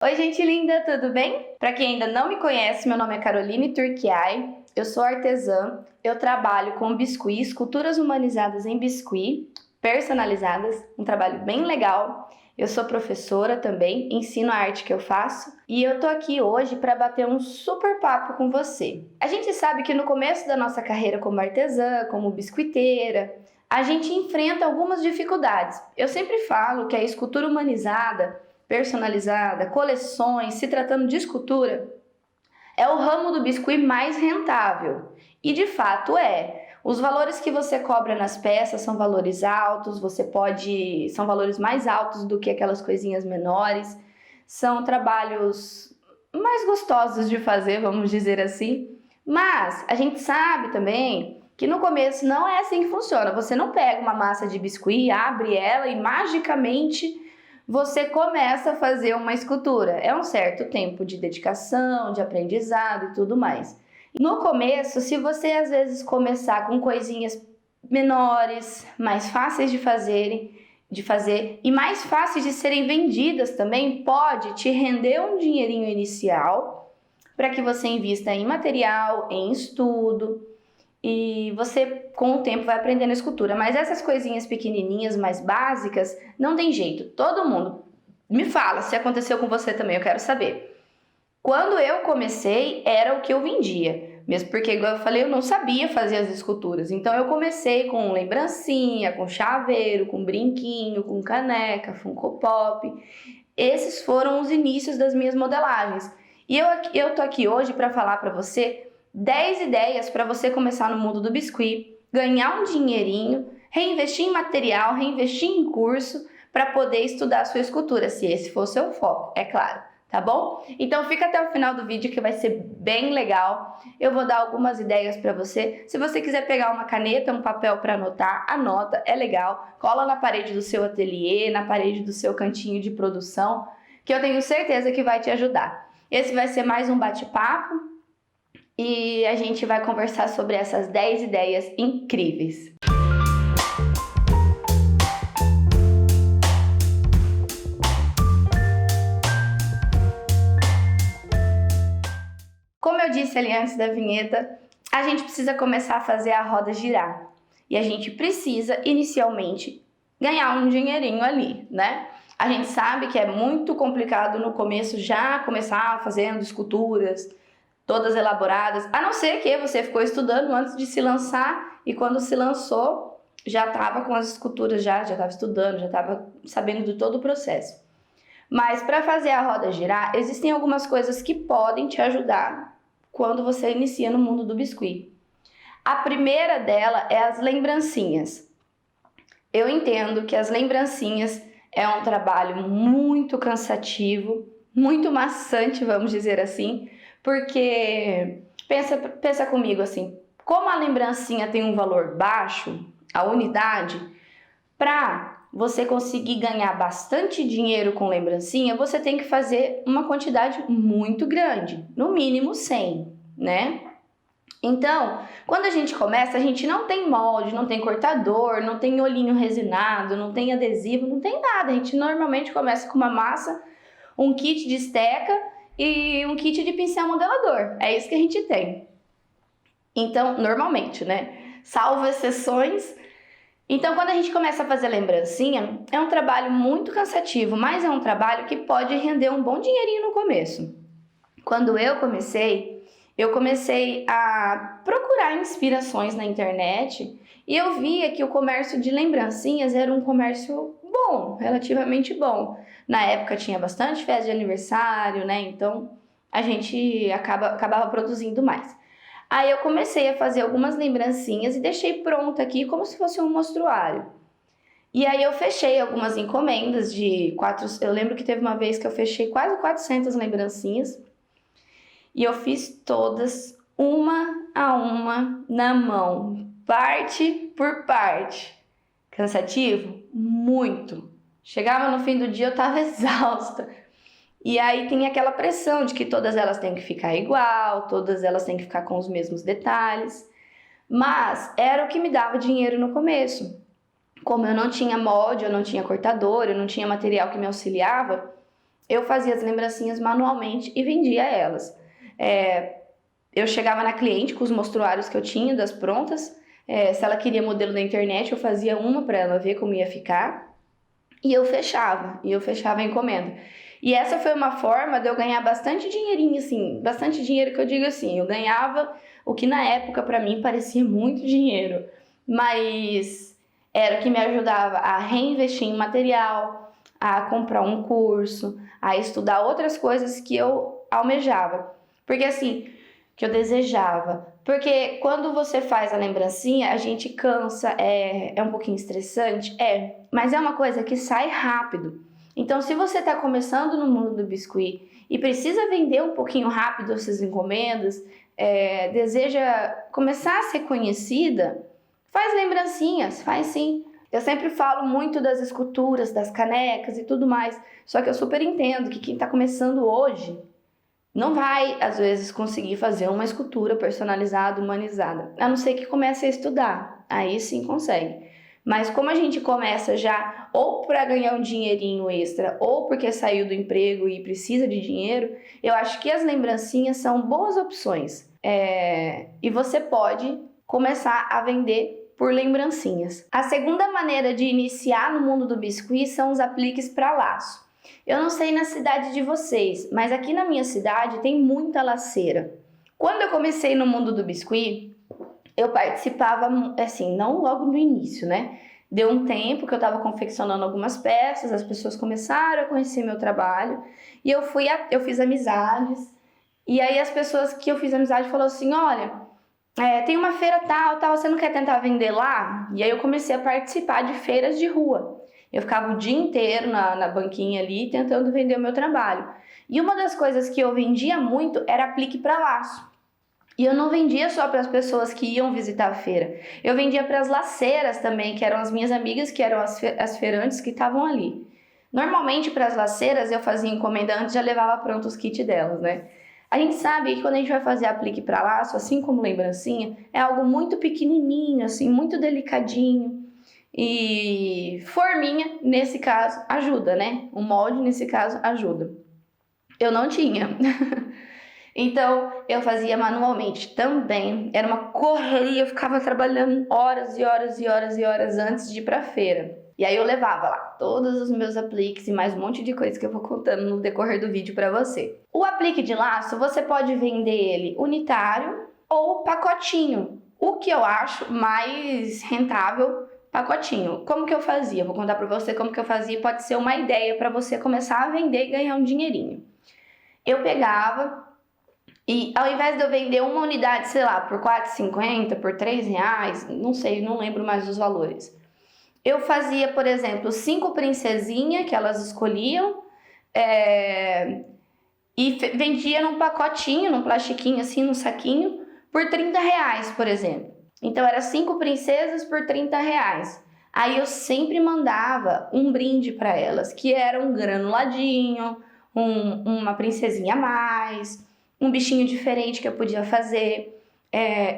Oi, gente linda, tudo bem? Para quem ainda não me conhece, meu nome é Caroline Turquiai, eu sou artesã, eu trabalho com biscuit, esculturas humanizadas em biscuit, personalizadas, um trabalho bem legal. Eu sou professora também, ensino a arte que eu faço e eu tô aqui hoje para bater um super papo com você. A gente sabe que no começo da nossa carreira como artesã, como biscuiteira, a gente enfrenta algumas dificuldades. Eu sempre falo que a escultura humanizada personalizada, coleções, se tratando de escultura, é o ramo do biscuit mais rentável. E de fato é. Os valores que você cobra nas peças são valores altos, são valores mais altos do que aquelas coisinhas menores. São trabalhos mais gostosos de fazer, vamos dizer assim. Mas a gente sabe também que no começo não é assim que funciona. Você não pega uma massa de biscuit, abre ela e magicamente você começa a fazer uma escultura. É um certo tempo de dedicação, de aprendizado e tudo mais. No começo, se você às vezes começar com coisinhas menores, mais fáceis de fazer e mais fáceis de serem vendidas também, pode te render um dinheirinho inicial para que você invista em material, em estudo, e você com o tempo vai aprendendo a escultura. Mas essas coisinhas pequenininhas, mais básicas, não tem jeito. Todo mundo me fala se aconteceu com você também, eu quero saber. Quando eu comecei, era o que eu vendia. Mesmo porque, igual eu falei, eu não sabia fazer as esculturas. Então eu comecei com lembrancinha, com chaveiro, com brinquinho, com caneca, Funko Pop. Esses foram os inícios das minhas modelagens. E eu tô aqui hoje para falar para você 10 ideias para você começar no mundo do biscuit, ganhar um dinheirinho, reinvestir em material, reinvestir em curso para poder estudar a sua escultura, se esse for o seu foco, é claro, tá bom? Então fica até o final do vídeo que vai ser bem legal. Eu vou dar algumas ideias para você. Se você quiser pegar uma caneta, um papel para anotar, anota, é legal. Cola na parede do seu ateliê, na parede do seu cantinho de produção, que eu tenho certeza que vai te ajudar. Esse vai ser mais um bate-papo e a gente vai conversar sobre essas 10 ideias incríveis. Como eu disse ali antes da vinheta, a gente precisa começar a fazer a roda girar. E a gente precisa, inicialmente, ganhar um dinheirinho ali, né? A gente sabe que é muito complicado no começo já começar fazendo esculturas, todas elaboradas, a não ser que você ficou estudando antes de se lançar e quando se lançou já estava com as esculturas, já estava estudando, já estava sabendo de todo o processo. Mas para fazer a roda girar, existem algumas coisas que podem te ajudar quando você inicia no mundo do biscuit. A primeira dela é as lembrancinhas. Eu entendo que as lembrancinhas é um trabalho muito cansativo, muito maçante, vamos dizer assim, porque pensa comigo assim, como a lembrancinha tem um valor baixo, a unidade, para você conseguir ganhar bastante dinheiro com lembrancinha, você tem que fazer uma quantidade muito grande, no mínimo 100, né? Então, quando a gente começa, a gente não tem molde, não tem cortador, não tem olhinho resinado, não tem adesivo, não tem nada. A gente normalmente começa com uma massa, um kit de esteca e um kit de pincel modelador. É isso que a gente tem. Então, normalmente, né? Salvo exceções. Então, quando a gente começa a fazer lembrancinha, é um trabalho muito cansativo, mas é um trabalho que pode render um bom dinheirinho no começo. Quando eu comecei a procurar inspirações na internet e eu via que o comércio de lembrancinhas era um comércio bom, relativamente bom. Na época tinha bastante festa de aniversário, né? Então a gente acabava produzindo mais. Aí eu comecei a fazer algumas lembrancinhas e deixei pronto aqui como se fosse um mostruário. E aí eu fechei algumas encomendas de 4... Eu lembro que teve uma vez que eu fechei quase 400 lembrancinhas. E eu fiz todas, uma a uma, na mão, parte por parte. Cansativo? Muito. Chegava no fim do dia, eu estava exausta. E aí tem aquela pressão de que todas elas têm que ficar igual, todas elas têm que ficar com os mesmos detalhes. Mas era o que me dava dinheiro no começo. Como eu não tinha molde, eu não tinha cortador, eu não tinha material que me auxiliava, eu fazia as lembrancinhas manualmente e vendia elas. Eu chegava na cliente com os mostruários que eu tinha, das prontas. Se ela queria modelo na internet, eu fazia uma para ela ver como ia ficar. E eu fechava a encomenda. E essa foi uma forma de eu ganhar bastante dinheirinho, assim, bastante dinheiro que eu digo assim, eu ganhava o que na época para mim parecia muito dinheiro, mas era o que me ajudava a reinvestir em material, a comprar um curso, a estudar outras coisas que eu almejava. Porque assim, que eu desejava. Porque quando você faz a lembrancinha, a gente cansa, é um pouquinho estressante, mas é uma coisa que sai rápido. Então, se você está começando no mundo do biscuit e precisa vender um pouquinho rápido essas encomendas, deseja começar a ser conhecida, faz lembrancinhas, faz sim. Eu sempre falo muito das esculturas, das canecas e tudo mais, só que eu super entendo que quem está começando hoje não vai, às vezes, conseguir fazer uma escultura personalizada, humanizada, a não ser que comece a estudar, aí sim consegue. Mas como a gente começa já ou para ganhar um dinheirinho extra ou porque saiu do emprego e precisa de dinheiro, eu acho que as lembrancinhas são boas opções. E você pode começar a vender por lembrancinhas. A segunda maneira de iniciar no mundo do biscuit são os apliques para laço. Eu não sei na cidade de vocês, mas aqui na minha cidade tem muita laceira. Quando eu comecei no mundo do biscuit, eu participava, assim, não logo no início, né? Deu um tempo que eu estava confeccionando algumas peças, as pessoas começaram a conhecer meu trabalho e eu fiz amizades. E aí as pessoas que eu fiz amizade falaram assim, olha, tem uma feira tal, você não quer tentar vender lá? E aí eu comecei a participar de feiras de rua. Eu ficava o dia inteiro na banquinha ali tentando vender o meu trabalho. E uma das coisas que eu vendia muito era aplique para laço. E eu não vendia só para as pessoas que iam visitar a feira. Eu vendia para as laceiras também, que eram as minhas amigas, que eram as feirantes que estavam ali. Normalmente para as laceiras eu fazia encomenda antes e já levava pronto os kits delas, né? A gente sabe que quando a gente vai fazer aplique para laço, assim como lembrancinha, é algo muito pequenininho, assim, muito delicadinho. E forminha, nesse caso, ajuda, né? O molde, nesse caso, ajuda. Eu não tinha. Então, eu fazia manualmente também. Era uma correria, eu ficava trabalhando horas e horas e horas e horas antes de ir pra feira. E aí eu levava lá todos os meus apliques e mais um monte de coisa que eu vou contando no decorrer do vídeo pra você. O aplique de laço, você pode vender ele unitário ou pacotinho. O que eu acho mais rentável, pacotinho. Como que eu fazia? Vou contar pra você como que eu fazia. Pode ser uma ideia pra você começar a vender e ganhar um dinheirinho. Eu pegava e ao invés de eu vender uma unidade, sei lá, por R$4,50, por R$3, não sei, não lembro mais os valores. Eu fazia, por exemplo, 5 princesinhas que elas escolhiam e vendia num pacotinho, num plastiquinho assim, num saquinho, por R$30, por exemplo. Então, era 5 princesas por R$30. Aí eu sempre mandava um brinde para elas, que era um granuladinho, uma princesinha a mais, um bichinho diferente que eu podia fazer.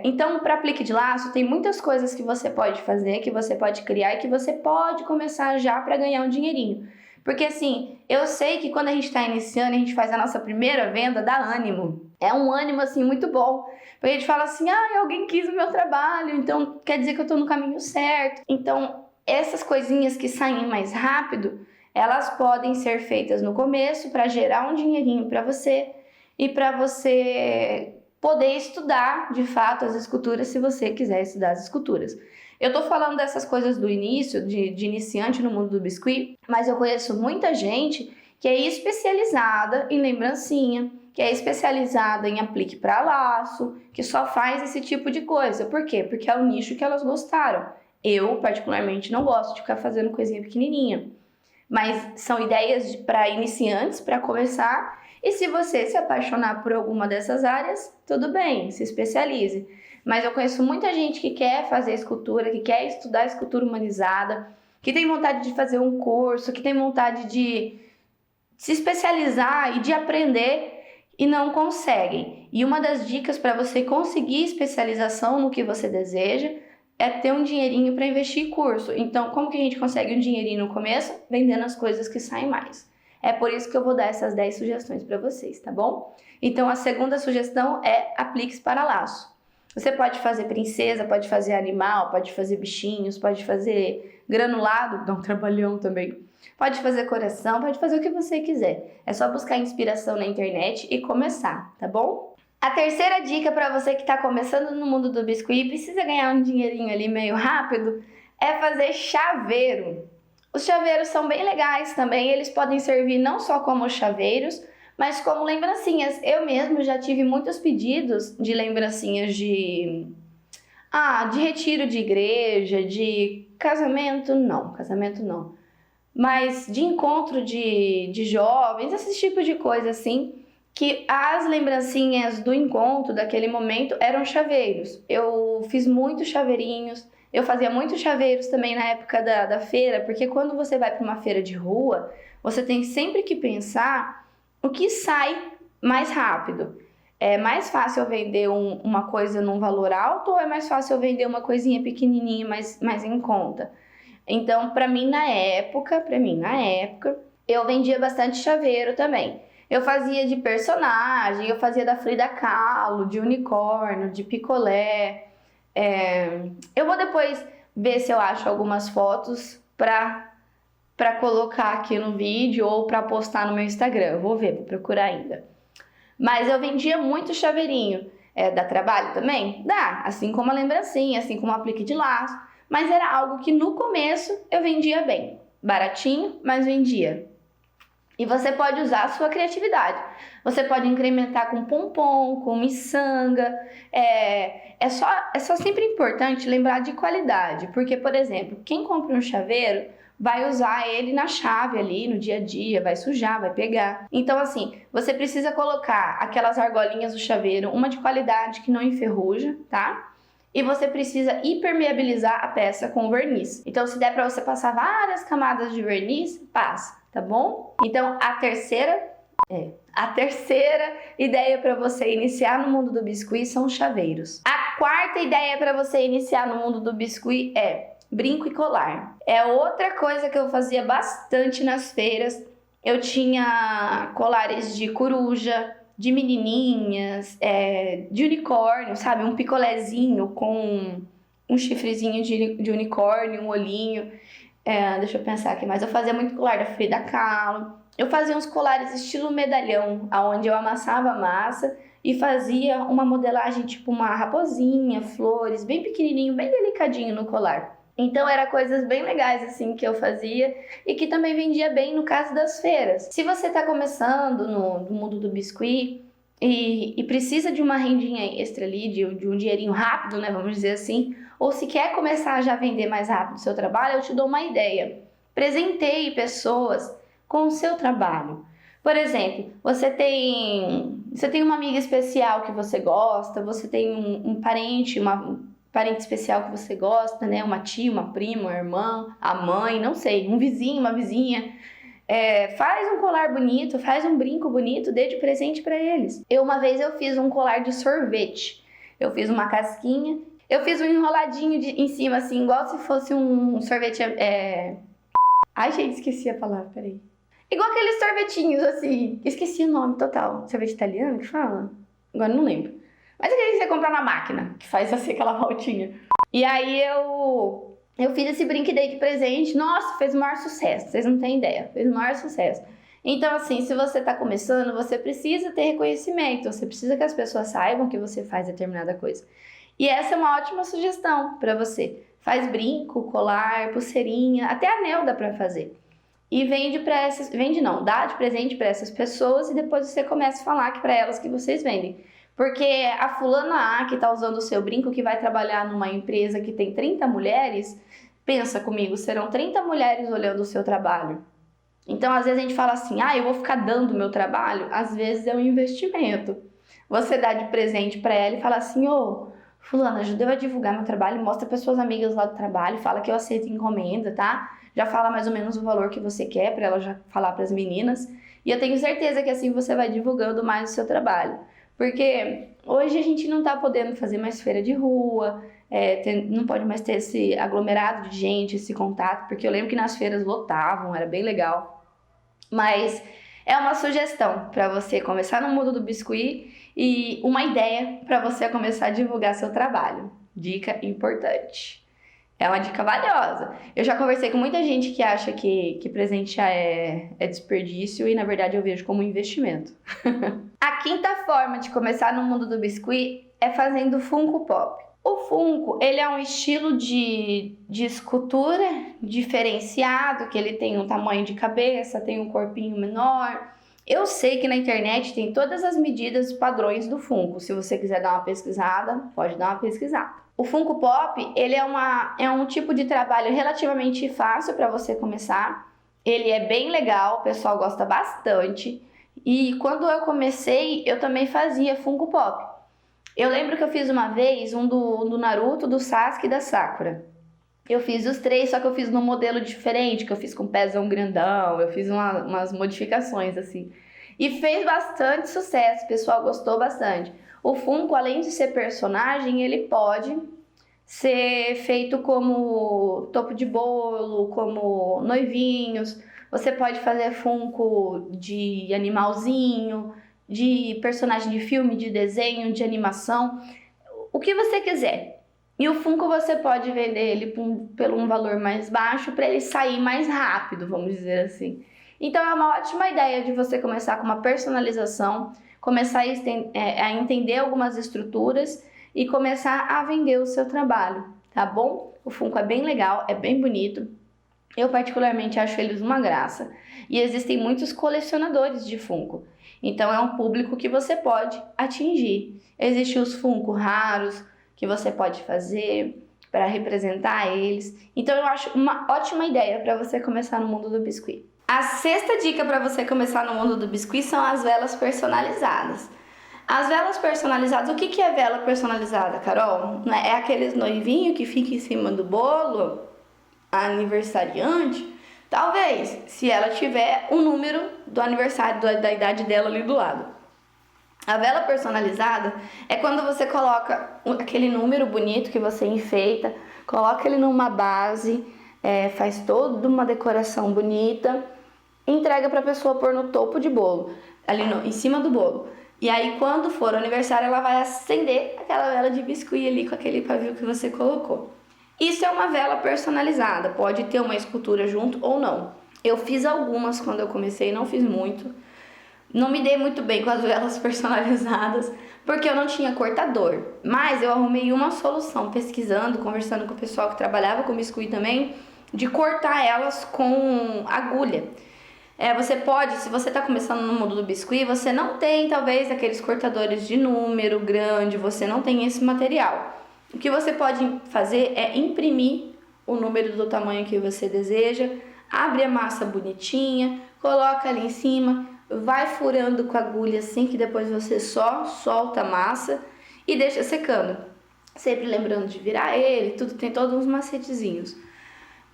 Então, para aplique de laço, tem muitas coisas que você pode fazer, que você pode criar e que você pode começar já para ganhar um dinheirinho. Porque assim, eu sei que quando a gente está iniciando, a gente faz a nossa primeira venda, dá ânimo. É um ânimo assim muito bom. Porque a gente fala assim, alguém quis o meu trabalho, então quer dizer que eu estou no caminho certo. Então, essas coisinhas que saem mais rápido, elas podem ser feitas no começo para gerar um dinheirinho para você e para você poder estudar, de fato, as esculturas, se você quiser estudar as esculturas. Eu tô falando dessas coisas do início, de iniciante no mundo do biscuit, mas eu conheço muita gente que é especializada em lembrancinha, que é especializada em aplique para laço, que só faz esse tipo de coisa. Por quê? Porque é o nicho que elas gostaram. Eu, particularmente, não gosto de ficar fazendo coisinha pequenininha. Mas são ideias para iniciantes, para começar. E se você se apaixonar por alguma dessas áreas, tudo bem, se especialize. Mas eu conheço muita gente que quer fazer escultura, que quer estudar escultura humanizada, que tem vontade de fazer um curso, que tem vontade de se especializar e de aprender e não conseguem. E uma das dicas para você conseguir especialização no que você deseja é ter um dinheirinho para investir em curso. Então, como que a gente consegue um dinheirinho no começo? Vendendo as coisas que saem mais. É por isso que eu vou dar essas 10 sugestões para vocês, tá bom? Então, a segunda sugestão é apliques para laço. Você pode fazer princesa, pode fazer animal, pode fazer bichinhos, pode fazer granulado, dá um trabalhão também. Pode fazer coração, pode fazer o que você quiser. É só buscar inspiração na internet e começar, tá bom? A terceira dica para você que está começando no mundo do biscuit e precisa ganhar um dinheirinho ali meio rápido é fazer chaveiro. Os chaveiros são bem legais também, eles podem servir não só como chaveiros, mas como lembrancinhas. Eu mesmo já tive muitos pedidos de lembrancinhas de retiro de igreja, de casamento não. Mas de encontro de jovens, esse tipo de coisa assim, que as lembrancinhas do encontro, daquele momento, eram chaveiros. Eu fiz muitos chaveirinhos, eu fazia muitos chaveiros também na época da feira, porque quando você vai para uma feira de rua, você tem sempre que pensar o que sai mais rápido. É mais fácil eu vender uma coisa num valor alto ou é mais fácil eu vender uma coisinha pequenininha, mais em conta? Então, para mim na época, eu vendia bastante chaveiro também. Eu fazia de personagem, eu fazia da Frida Kahlo, de unicórnio, de picolé. Eu vou depois ver se eu acho algumas fotos para colocar aqui no vídeo ou para postar no meu Instagram. Eu vou ver, vou procurar ainda. Mas eu vendia muito chaveirinho. Dá trabalho também? Dá, assim como a lembrancinha, assim como o aplique de laço. Mas era algo que no começo eu vendia bem. Baratinho, mas vendia. E você pode usar a sua criatividade. Você pode incrementar com pompom, com miçanga. É só sempre importante lembrar de qualidade. Porque, por exemplo, quem compra um chaveiro vai usar ele na chave ali, no dia a dia, vai sujar, vai pegar. Então, assim, você precisa colocar aquelas argolinhas do chaveiro, uma de qualidade que não enferruja, tá? E você precisa impermeabilizar a peça com verniz. Então, se der para você passar várias camadas de verniz, passa, tá bom? Então, a terceira ideia para você iniciar no mundo do biscuit são os chaveiros. A quarta ideia para você iniciar no mundo do biscuit é brinco e colar. É outra coisa que eu fazia bastante nas feiras. Eu tinha colares de coruja, de menininhas, de unicórnio, sabe? Um picolézinho com um chifrezinho de unicórnio, um olhinho. Deixa eu pensar aqui, mas eu fazia muito colar da Frida Kahlo. Eu fazia uns colares estilo medalhão, onde eu amassava a massa e fazia uma modelagem tipo uma raposinha, flores, bem pequenininho, bem delicadinho no colar. Então, eram coisas bem legais assim que eu fazia e que também vendia bem no caso das feiras. Se você está começando no mundo do biscuit e precisa de uma rendinha extra ali, de um dinheirinho rápido, né, vamos dizer assim, ou se quer começar a já vender mais rápido o seu trabalho, eu te dou uma ideia. Presenteie pessoas com o seu trabalho. Por exemplo, você tem uma amiga especial que você gosta, você tem um parente especial que você gosta, né? Uma tia, uma prima, uma irmã, a mãe, não sei, um vizinho, uma vizinha. Faz um colar bonito, faz um brinco bonito, dê de presente para eles. Uma vez eu fiz um colar de sorvete. Eu fiz uma casquinha, eu fiz um enroladinho em cima, assim, igual se fosse um sorvete. Ai, gente, esqueci a palavra, peraí. Igual aqueles sorvetinhos, assim. Esqueci o nome total. Sorvete italiano que fala? Agora não lembro. Mas aquele que você compra na máquina, que faz assim aquela voltinha. E aí eu fiz esse brinco e dei de presente. Nossa, fez o maior sucesso. Vocês não têm ideia. Fez o maior sucesso. Então, assim, se você tá começando, você precisa ter reconhecimento. Você precisa que as pessoas saibam que você faz determinada coisa. E essa é uma ótima sugestão para você. Faz brinco, colar, pulseirinha, até anel dá pra fazer. E dá de presente para essas pessoas e depois você começa a falar para elas que vocês vendem. Porque a fulana A que está usando o seu brinco, que vai trabalhar numa empresa que tem 30 mulheres, pensa comigo, serão 30 mulheres olhando o seu trabalho. Então, às vezes a gente fala assim, eu vou ficar dando o meu trabalho. Às vezes é um investimento. Você dá de presente para ela e fala assim, fulana, ajuda eu a divulgar meu trabalho, mostra para suas amigas lá do trabalho, fala que eu aceito encomenda, tá? Já fala mais ou menos o valor que você quer para ela já falar para as meninas. E eu tenho certeza que assim você vai divulgando mais o seu trabalho. Porque hoje a gente não está podendo fazer mais feira de rua, não pode mais ter esse aglomerado de gente, esse contato, porque eu lembro que nas feiras lotavam, era bem legal. Mas é uma sugestão para você começar no mundo do biscuit e uma ideia para você começar a divulgar seu trabalho. Dica importante. É uma dica valiosa. Eu já conversei com muita gente que acha que presentear é desperdício e, na verdade, eu vejo como investimento. A quinta forma de começar no mundo do biscuit é fazendo Funko Pop. O Funko, ele é um estilo de escultura diferenciado, que ele tem um tamanho de cabeça, tem um corpinho menor. Eu sei que na internet tem todas as medidas padrões do Funko. Se você quiser dar uma pesquisada, pode dar uma pesquisada. O Funko Pop, ele é um tipo de trabalho relativamente fácil para você começar. Ele é bem legal, o pessoal gosta bastante. E quando eu comecei, eu também fazia Funko Pop. Eu lembro que eu fiz uma vez um do Naruto, do Sasuke e da Sakura. Eu fiz os 3, só que eu fiz num modelo diferente, que eu fiz com pezão grandão, eu fiz umas modificações assim. E fez bastante sucesso, o pessoal gostou bastante. O Funko, além de ser personagem, ele pode ser feito como topo de bolo, como noivinhos. Você pode fazer Funko de animalzinho, de personagem de filme, de desenho, de animação, o que você quiser. E o Funko você pode vender ele por um valor mais baixo para ele sair mais rápido, vamos dizer assim. Então é uma ótima ideia de você começar com uma personalização, começar a entender algumas estruturas e começar a vender o seu trabalho, tá bom? O Funko é bem legal, é bem bonito. Eu particularmente acho eles uma graça. E existem muitos colecionadores de Funko. Então é um público que você pode atingir. Existem os Funko raros que você pode fazer para representar eles. Então eu acho uma ótima ideia para você começar no mundo do biscuit. A sexta dica para você começar no mundo do biscuit são as velas personalizadas. As velas personalizadas, o que é vela personalizada, Carol? É aqueles noivinhos que fica em cima do bolo, a aniversariante? Talvez, se ela tiver o número do aniversário da idade dela ali do lado. A vela personalizada é quando você coloca aquele número bonito que você enfeita, coloca ele numa base, faz toda uma decoração bonita, entrega para a pessoa pôr no topo de bolo, ali em cima do bolo. E aí quando for o aniversário ela vai acender aquela vela de biscuit ali com aquele pavio que você colocou. Isso é uma vela personalizada, pode ter uma escultura junto ou não. Eu fiz algumas quando eu comecei, não fiz muito. Não me dei muito bem com as velas personalizadas, porque eu não tinha cortador. Mas eu arrumei uma solução, pesquisando, conversando com o pessoal que trabalhava com biscuit também, de cortar elas com agulha. Você pode, se você está começando no mundo do biscuit, você não tem talvez aqueles cortadores de número grande, você não tem esse material. O que você pode fazer é imprimir o número do tamanho que você deseja, abre a massa bonitinha, coloca ali em cima, vai furando com a agulha assim que depois você só solta a massa e deixa secando. Sempre lembrando de virar ele, tudo tem todos uns macetezinhos.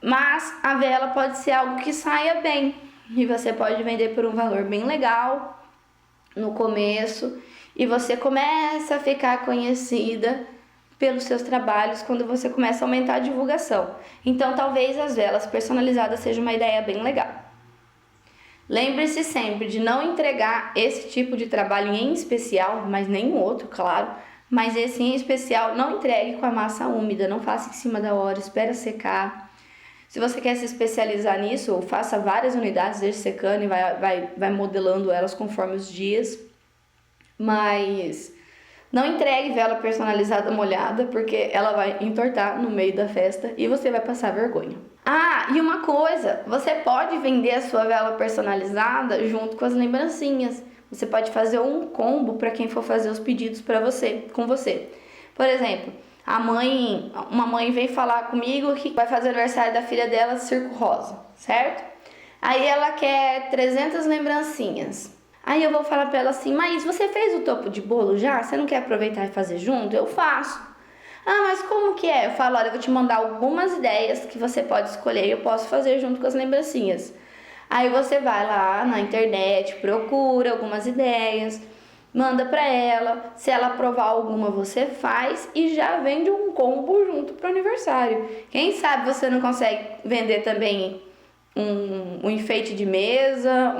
Mas a vela pode ser algo que saia bem e você pode vender por um valor bem legal no começo e você começa a ficar conhecida pelos seus trabalhos quando você começa a aumentar a divulgação. Então talvez as velas personalizadas seja uma ideia bem legal. Lembre-se sempre de não entregar esse tipo de trabalho em especial, mas nenhum outro, claro, mas esse em especial não entregue com a massa úmida, não faça em cima da hora, espera secar. Se você quer se especializar nisso, faça várias unidades, deixe secando e vai modelando elas conforme os dias. Mas não entregue vela personalizada molhada, porque ela vai entortar no meio da festa e você vai passar vergonha. Ah, e uma coisa, você pode vender a sua vela personalizada junto com as lembrancinhas. Você pode fazer um combo para quem for fazer os pedidos com você. Por exemplo, uma mãe vem falar comigo que vai fazer o aniversário da filha dela circo rosa, certo? Aí ela quer 300 lembrancinhas. Aí eu vou falar pra ela assim, mas você fez o topo de bolo já? Você não quer aproveitar e fazer junto? Eu faço. Ah, mas como que é? Eu falo, olha, eu vou te mandar algumas ideias que você pode escolher e eu posso fazer junto com as lembrancinhas. Aí você vai lá na internet, procura algumas ideias, manda pra ela. Se ela aprovar alguma, você faz e já vende um combo junto pro aniversário. Quem sabe você não consegue vender também um enfeite de mesa,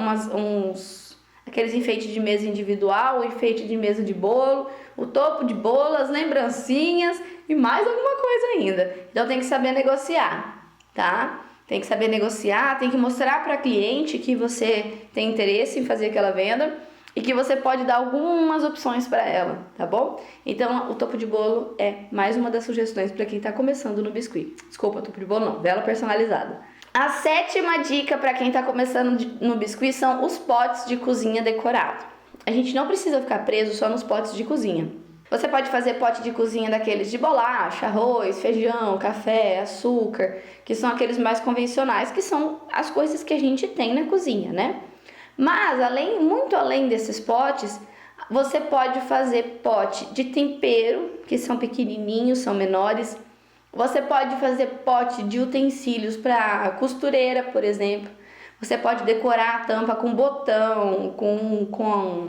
aqueles enfeites de mesa individual, o enfeite de mesa de bolo, o topo de bolo, as lembrancinhas e mais alguma coisa ainda. Então tem que saber negociar, tá? Tem que saber negociar, tem que mostrar para a cliente que você tem interesse em fazer aquela venda e que você pode dar algumas opções para ela, tá bom? Então o topo de bolo é mais uma das sugestões para quem está começando no biscuit. Desculpa, topo de bolo não, vela personalizada. A 7ª dica para quem está começando no biscuit são os potes de cozinha decorado. A gente não precisa ficar preso só nos potes de cozinha. Você pode fazer pote de cozinha daqueles de bolacha, arroz, feijão, café, açúcar, que são aqueles mais convencionais, que são as coisas que a gente tem na cozinha, né? Mas, muito além desses potes, você pode fazer pote de tempero, que são pequenininhos, são menores. Você pode fazer pote de utensílios para costureira, por exemplo. Você pode decorar a tampa com botão, com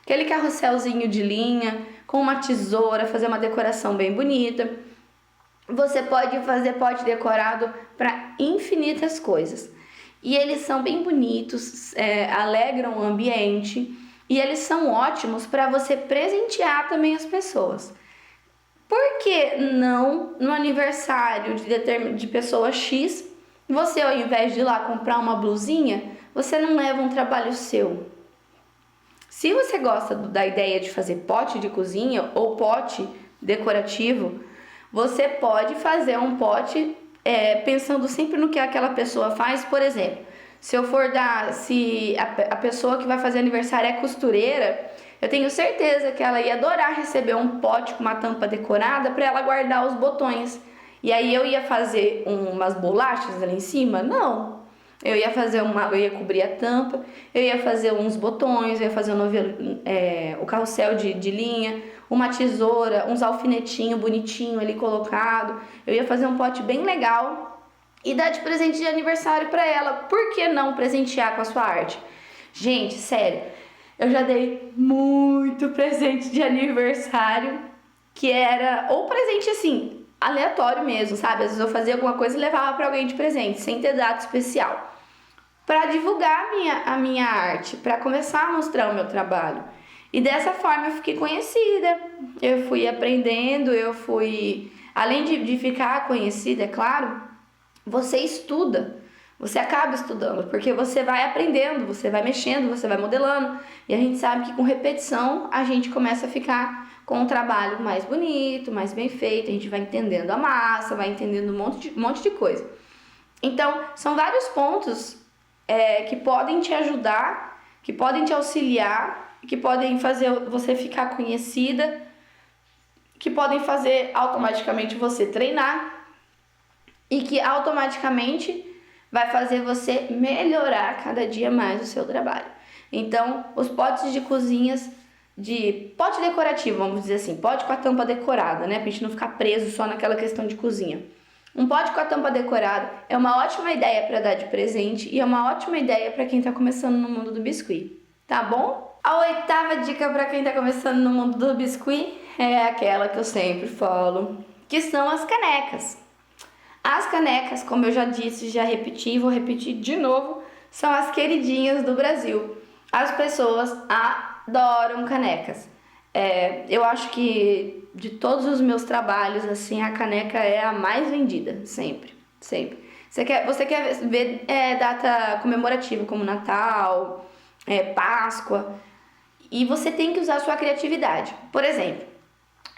aquele carrosselzinho de linha, com uma tesoura, fazer uma decoração bem bonita. Você pode fazer pote decorado para infinitas coisas. E eles são bem bonitos, alegram o ambiente e eles são ótimos para você presentear também as pessoas. Por que não no aniversário de pessoa X, você ao invés de ir lá comprar uma blusinha, você não leva um trabalho seu? Se você gosta da ideia de fazer pote de cozinha ou pote decorativo, você pode fazer um pote pensando sempre no que aquela pessoa faz. Por exemplo, se a pessoa que vai fazer aniversário é costureira, eu tenho certeza que ela ia adorar receber um pote com uma tampa decorada para ela guardar os botões. E aí eu ia fazer umas bolachas ali em cima? Não. Eu ia cobrir a tampa, eu ia fazer uns botões, eu ia fazer o carrossel de linha, uma tesoura, uns alfinetinhos bonitinho ali colocado. Eu ia fazer um pote bem legal e dar de presente de aniversário para ela. Por que não presentear com a sua arte? Gente, sério, eu já dei muito presente de aniversário que era ou presente assim, aleatório mesmo, sabe? Às vezes eu fazia alguma coisa e levava para alguém de presente, sem ter data especial, para divulgar a minha arte, para começar a mostrar o meu trabalho. E dessa forma eu fiquei conhecida, eu fui aprendendo, além de ficar conhecida, é claro, você estuda, você acaba estudando, porque você vai aprendendo, você vai mexendo, você vai modelando, e a gente sabe que com repetição a gente começa a ficar com um trabalho mais bonito, mais bem feito, a gente vai entendendo a massa, vai entendendo um monte de coisa. Então, são vários pontos que podem te ajudar, que podem te auxiliar, que podem fazer você ficar conhecida, que podem fazer automaticamente você treinar e que automaticamente vai fazer você melhorar cada dia mais o seu trabalho. Então, os potes de cozinhas, de pote decorativo, vamos dizer assim, pote com a tampa decorada, né? Pra gente não ficar preso só naquela questão de cozinha. Um pote com a tampa decorada é uma ótima ideia para dar de presente e é uma ótima ideia para quem tá começando no mundo do biscuit, tá bom? A 8ª dica para quem tá começando no mundo do biscuit é aquela que eu sempre falo, que são as canecas. As canecas, como eu já disse, já repeti e vou repetir de novo, são as queridinhas do Brasil. As pessoas adoram canecas. Eu acho que de todos os meus trabalhos, assim, a caneca é a mais vendida, sempre. Você quer ver data comemorativa como Natal, Páscoa, e você tem que usar a sua criatividade. Por exemplo,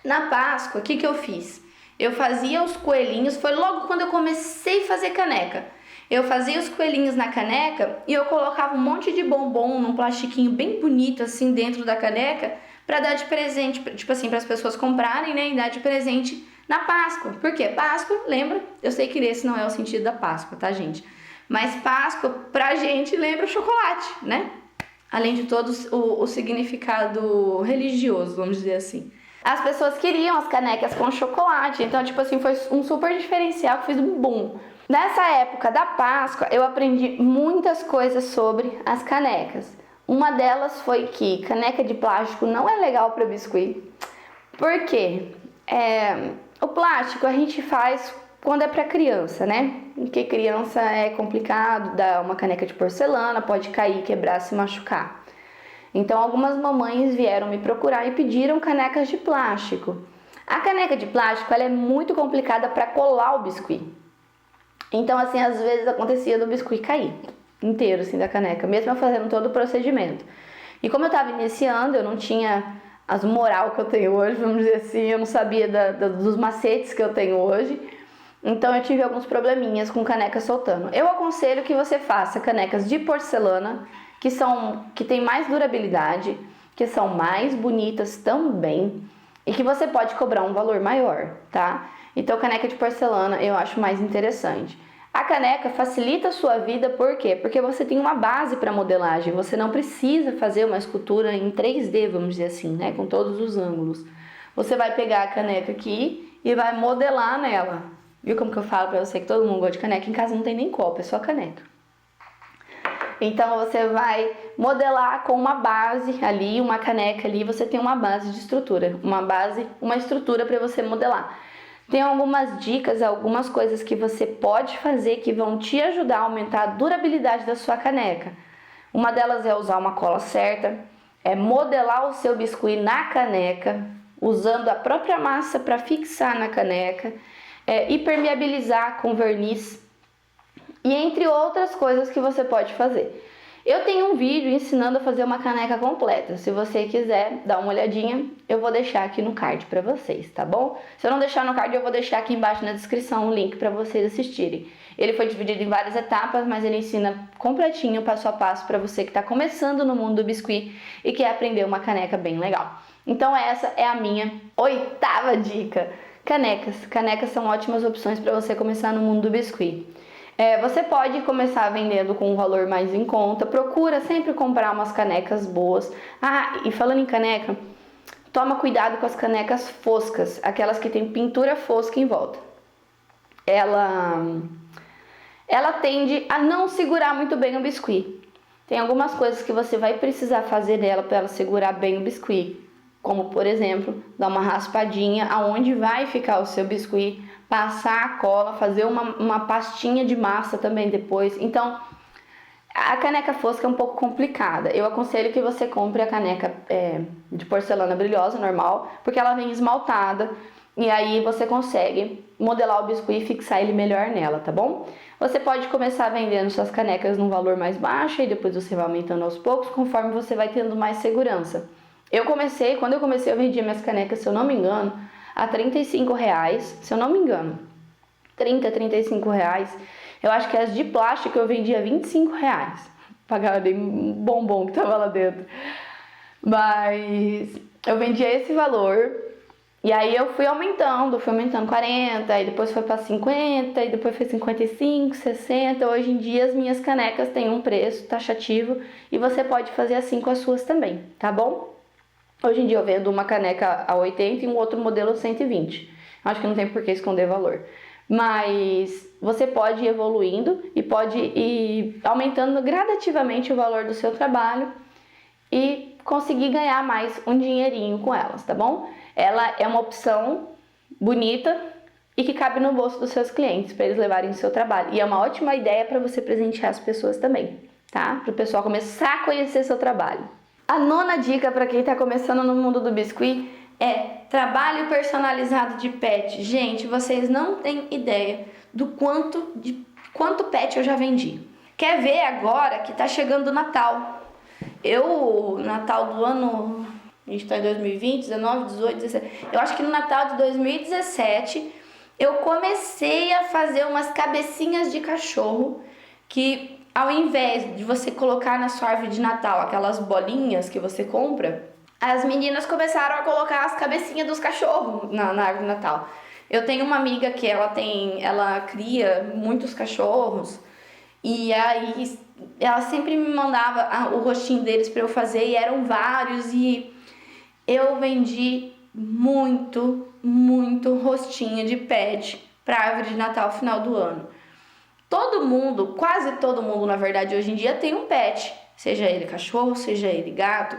na Páscoa, o que eu fiz? Eu fazia os coelhinhos, foi logo quando eu comecei a fazer caneca. Eu fazia os coelhinhos na caneca e eu colocava um monte de bombom num plastiquinho bem bonito assim dentro da caneca para dar de presente, tipo assim, para as pessoas comprarem, né, e dar de presente na Páscoa. Por quê? Páscoa, lembra? Eu sei que esse não é o sentido da Páscoa, tá, gente? Mas Páscoa pra gente lembra o chocolate, né? Além de todo o significado religioso, vamos dizer assim. As pessoas queriam as canecas com chocolate, então, tipo assim, foi um super diferencial que fez um boom. Nessa época da Páscoa, eu aprendi muitas coisas sobre as canecas. Uma delas foi que caneca de plástico não é legal para biscuit. Por quê? O plástico a gente faz quando é para criança, né? Porque criança é complicado, dá uma caneca de porcelana, pode cair, quebrar, se machucar. Então algumas mamães vieram me procurar e pediram canecas de plástico. A caneca de plástico ela é muito complicada para colar o biscuit. Então assim, às vezes acontecia do biscuit cair inteiro assim da caneca, mesmo eu fazendo todo o procedimento. E como eu estava iniciando, eu não tinha as moral que eu tenho hoje, vamos dizer assim, eu não sabia dos macetes que eu tenho hoje. Então eu tive alguns probleminhas com caneca soltando. Eu aconselho que você faça canecas de porcelana, que tem mais durabilidade, que são mais bonitas também e que você pode cobrar um valor maior, tá? Então caneca de porcelana eu acho mais interessante. A caneca facilita a sua vida, por quê? Porque você tem uma base para modelagem, você não precisa fazer uma escultura em 3D, vamos dizer assim, né? Com todos os ângulos. Você vai pegar a caneca aqui e vai modelar nela. Viu como que eu falo pra você que todo mundo gosta de caneca? Em casa não tem nem copo, é só caneca. Então você vai modelar com uma base ali, uma caneca ali, você tem uma base de estrutura, uma estrutura para você modelar. Tem algumas dicas, algumas coisas que você pode fazer que vão te ajudar a aumentar a durabilidade da sua caneca. Uma delas é usar uma cola certa, é modelar o seu biscuit na caneca, usando a própria massa para fixar na caneca, impermeabilizar com verniz e entre outras coisas que você pode fazer. Eu tenho um vídeo ensinando a fazer uma caneca completa. Se você quiser dar uma olhadinha, eu vou deixar aqui no card para vocês, tá bom? Se eu não deixar no card, eu vou deixar aqui embaixo na descrição o link para vocês assistirem. Ele foi dividido em várias etapas, mas ele ensina completinho, passo a passo, para você que está começando no mundo do biscuit e quer aprender uma caneca bem legal. Então essa é a minha 8ª dica. Canecas. Canecas são ótimas opções para você começar no mundo do biscuit. Você pode começar vendendo com um valor mais em conta. Procura sempre comprar umas canecas boas. Ah, e falando em caneca, toma cuidado com as canecas foscas, aquelas que tem pintura fosca em volta. Ela tende a não segurar muito bem o biscuit. Tem algumas coisas que você vai precisar fazer nela para ela segurar bem o biscuit, como por exemplo, dar uma raspadinha aonde vai ficar o seu biscuit, passar a cola, fazer uma pastinha de massa também depois. Então, a caneca fosca é um pouco complicada. Eu aconselho que você compre a caneca de porcelana brilhosa, normal, porque ela vem esmaltada e aí você consegue modelar o biscuit e fixar ele melhor nela, tá bom? Você pode começar vendendo suas canecas num valor mais baixo e depois você vai aumentando aos poucos, conforme você vai tendo mais segurança. Quando eu comecei, eu vendia minhas canecas, se eu não me engano, a R$35, se eu não me engano, R$35. Eu acho que as de plástico eu vendia R$25. Pagava bem um bombom que tava lá dentro. Mas eu vendia esse valor. E aí eu fui aumentando 40, e depois foi para 50, e depois foi 55, 60. Hoje em dia as minhas canecas têm um preço taxativo e você pode fazer assim com as suas também, tá bom? Hoje em dia eu vendo uma caneca a 80 e um outro modelo a 120. Acho que não tem por que esconder valor. Mas você pode ir evoluindo e pode ir aumentando gradativamente o valor do seu trabalho e conseguir ganhar mais um dinheirinho com elas, tá bom? Ela é uma opção bonita e que cabe no bolso dos seus clientes para eles levarem o seu trabalho. E é uma ótima ideia para você presentear as pessoas também, tá? Para o pessoal começar a conhecer seu trabalho. A 9ª dica para quem está começando no mundo do biscuit é trabalho personalizado de pet. Gente, vocês não têm ideia do quanto pet eu já vendi. Quer ver agora que tá chegando o Natal? Natal do ano, a gente tá em 2020, 19, 18, 17. Eu acho que no Natal de 2017 eu comecei a fazer umas cabecinhas de cachorro que, ao invés de você colocar na sua árvore de Natal aquelas bolinhas que você compra, as meninas começaram a colocar as cabecinhas dos cachorros na árvore de Natal. Eu tenho uma amiga que ela cria muitos cachorros e aí ela sempre me mandava o rostinho deles para eu fazer e eram vários e eu vendi muito rostinho de pet para árvore de Natal no final do ano. Quase todo mundo, na verdade, hoje em dia tem um pet, seja ele cachorro, seja ele gato.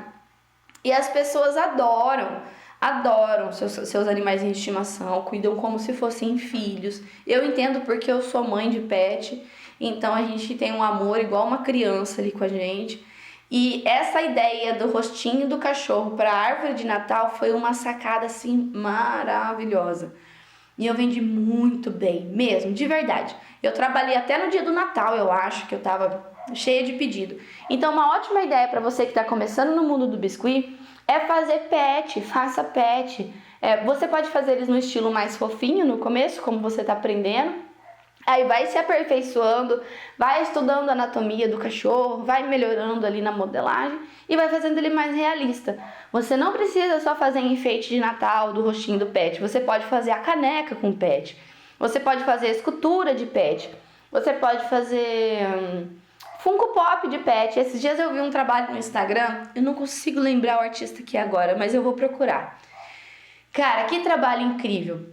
E as pessoas adoram adoram seus animais de estimação, cuidam como se fossem filhos. Eu entendo porque eu sou mãe de pet, então a gente tem um amor igual uma criança ali com a gente. E essa ideia do rostinho do cachorro para a árvore de Natal foi uma sacada assim maravilhosa. E eu vendi muito bem, mesmo, de verdade. Eu trabalhei até no dia do Natal, eu acho, que eu tava cheia de pedido. Então, uma ótima ideia para você que está começando no mundo do biscuit é fazer pet, faça pet. Você pode fazer eles no estilo mais fofinho no começo, como você está aprendendo. Aí vai se aperfeiçoando, vai estudando a anatomia do cachorro, vai melhorando ali na modelagem e vai fazendo ele mais realista. Você não precisa só fazer enfeite de Natal do rostinho do pet, você pode fazer a caneca com o pet, você pode fazer escultura de pet, você pode fazer Funko Pop de pet. Esses dias eu vi um trabalho no Instagram, eu não consigo lembrar o artista aqui agora, mas eu vou procurar. Cara, que trabalho incrível!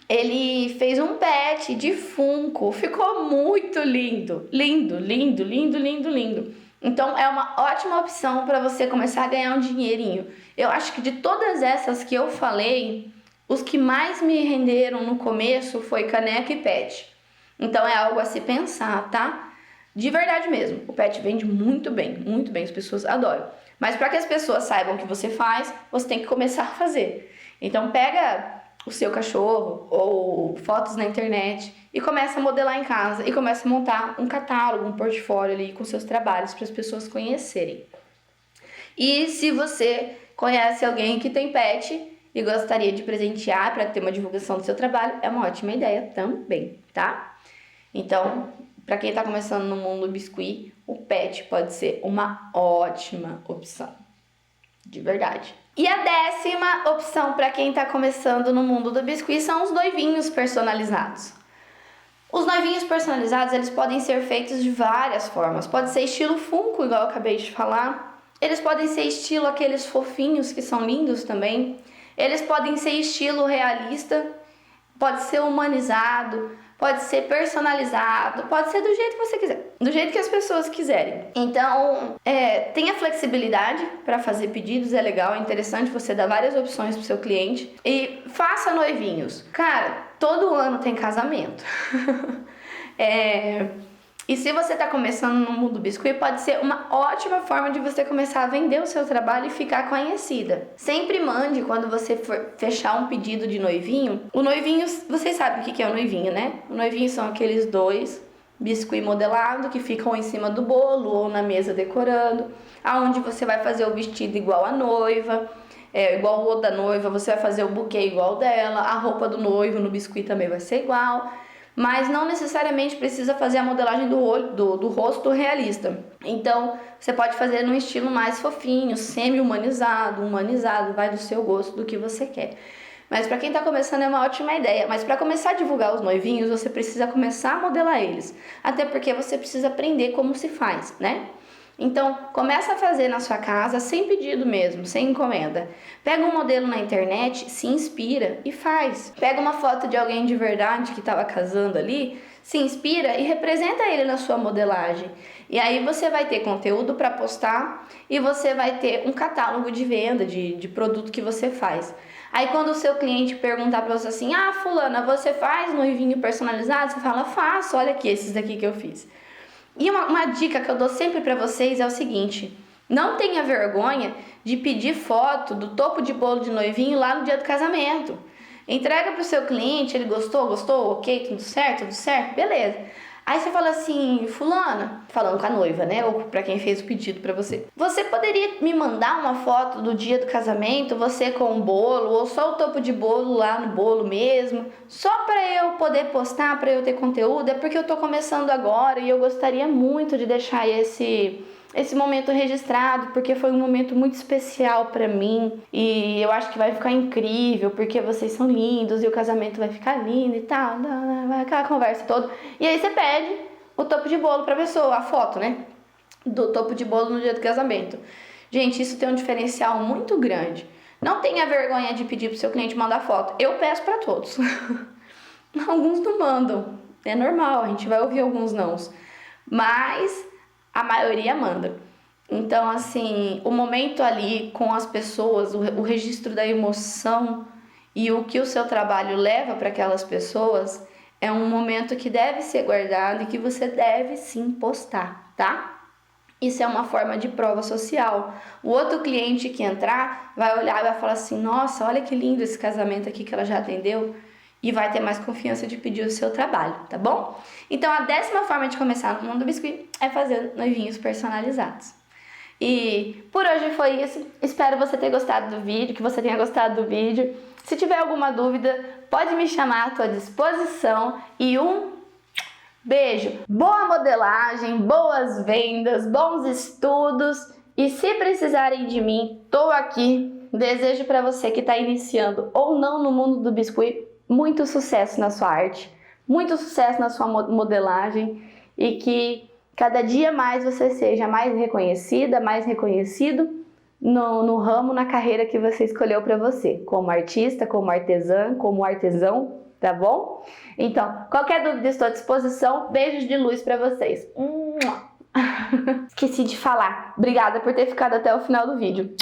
Ele fez um pet de Funko, ficou muito lindo, lindo, lindo, lindo, lindo, lindo. Então é uma ótima opção para você começar a ganhar um dinheirinho. Eu acho que de todas essas que eu falei, os que mais me renderam no começo foi caneca e pet. Então é algo a se pensar, tá? De verdade mesmo, o pet vende muito bem, as pessoas adoram. Mas para que as pessoas saibam o que você faz, você tem que começar a fazer. Então pega o seu cachorro ou fotos na internet e começa a modelar em casa e começa a montar um catálogo, um portfólio ali com seus trabalhos para as pessoas conhecerem. E se você conhece alguém que tem pet e gostaria de presentear para ter uma divulgação do seu trabalho, é uma ótima ideia também, tá? Então, para quem está começando no mundo do biscuit, o pet pode ser uma ótima opção, de verdade. E a 10ª opção para quem está começando no mundo do biscuit são os noivinhos personalizados. Os noivinhos personalizados, eles podem ser feitos de várias formas. Pode ser estilo Funko, igual eu acabei de falar. Eles podem ser estilo aqueles fofinhos que são lindos também. Eles podem ser estilo realista, pode ser humanizado, pode ser personalizado, pode ser do jeito que você quiser, do jeito que as pessoas quiserem. Então, tenha flexibilidade para fazer pedidos, é legal, é interessante você dar várias opções pro seu cliente. E faça noivinhos. Cara, todo ano tem casamento. E se você está começando no mundo biscuit, pode ser uma ótima forma de você começar a vender o seu trabalho e ficar conhecida. Sempre mande, quando você for fechar um pedido de noivinho, o noivinho, vocês sabem o que é o noivinho, né? O noivinho são aqueles 2 biscuit modelado que ficam em cima do bolo ou na mesa decorando, aonde você vai fazer o vestido igual a noiva, igual o da noiva, você vai fazer o buquê igual dela, a roupa do noivo no biscuit também vai ser igual. Mas não necessariamente precisa fazer a modelagem do olho, do rosto realista. Então, você pode fazer num estilo mais fofinho, semi-humanizado, humanizado, vai do seu gosto, do que você quer. Mas para quem está começando é uma ótima ideia. Mas para começar a divulgar os noivinhos, você precisa começar a modelar eles. Até porque você precisa aprender como se faz, né? Então, começa a fazer na sua casa, sem pedido mesmo, sem encomenda. Pega um modelo na internet, se inspira e faz. Pega uma foto de alguém de verdade que estava casando ali, se inspira e representa ele na sua modelagem. E aí você vai ter conteúdo para postar e você vai ter um catálogo de venda de produto que você faz. Aí quando o seu cliente perguntar para você assim, fulana, você faz noivinho personalizado? Você fala, faço, olha aqui, esses daqui que eu fiz. E uma dica que eu dou sempre para vocês é o seguinte: não tenha vergonha de pedir foto do topo de bolo de noivinho lá no dia do casamento. Entrega pro seu cliente, ele gostou, ok, tudo certo, beleza. Aí você fala assim, fulana, falando com a noiva, né, ou para quem fez o pedido para você. Você poderia me mandar uma foto do dia do casamento, você com o bolo, ou só o topo de bolo lá no bolo mesmo, só para eu poder postar, para eu ter conteúdo? É porque eu tô começando agora e eu gostaria muito de deixar esse momento registrado, porque foi um momento muito especial pra mim e eu acho que vai ficar incrível, porque vocês são lindos e o casamento vai ficar lindo e tal, vai aquela conversa toda. E aí você pede o topo de bolo pra pessoa, a foto, né, do topo de bolo no dia do casamento. Gente, isso tem um diferencial muito grande. Não tenha vergonha de pedir pro seu cliente mandar foto. Eu peço pra todos. Alguns não mandam, é normal, a gente vai ouvir alguns nãos, mas a maioria manda. Então, assim, o momento ali com as pessoas, o registro da emoção e o que o seu trabalho leva para aquelas pessoas é um momento que deve ser guardado e que você deve sim postar, tá? Isso é uma forma de prova social. O outro cliente que entrar vai olhar e vai falar assim: nossa, olha que lindo esse casamento aqui que ela já atendeu, e vai ter mais confiança de pedir o seu trabalho, tá bom? Então, a 10ª forma de começar no mundo do biscuit é fazer noivinhos personalizados. E por hoje foi isso. Espero você ter gostado do vídeo, que você tenha gostado do vídeo. Se tiver alguma dúvida, pode me chamar à tua disposição. E um beijo! Boa modelagem, boas vendas, bons estudos. E se precisarem de mim, tô aqui. Desejo para você que está iniciando ou não no mundo do biscuit muito sucesso na sua arte, muito sucesso na sua modelagem e que cada dia mais você seja mais reconhecida, mais reconhecido no ramo, na carreira que você escolheu para você, como artista, como artesã, como artesão, tá bom? Então, qualquer dúvida estou à disposição. Beijos de luz para vocês. Esqueci de falar. Obrigada por ter ficado até o final do vídeo.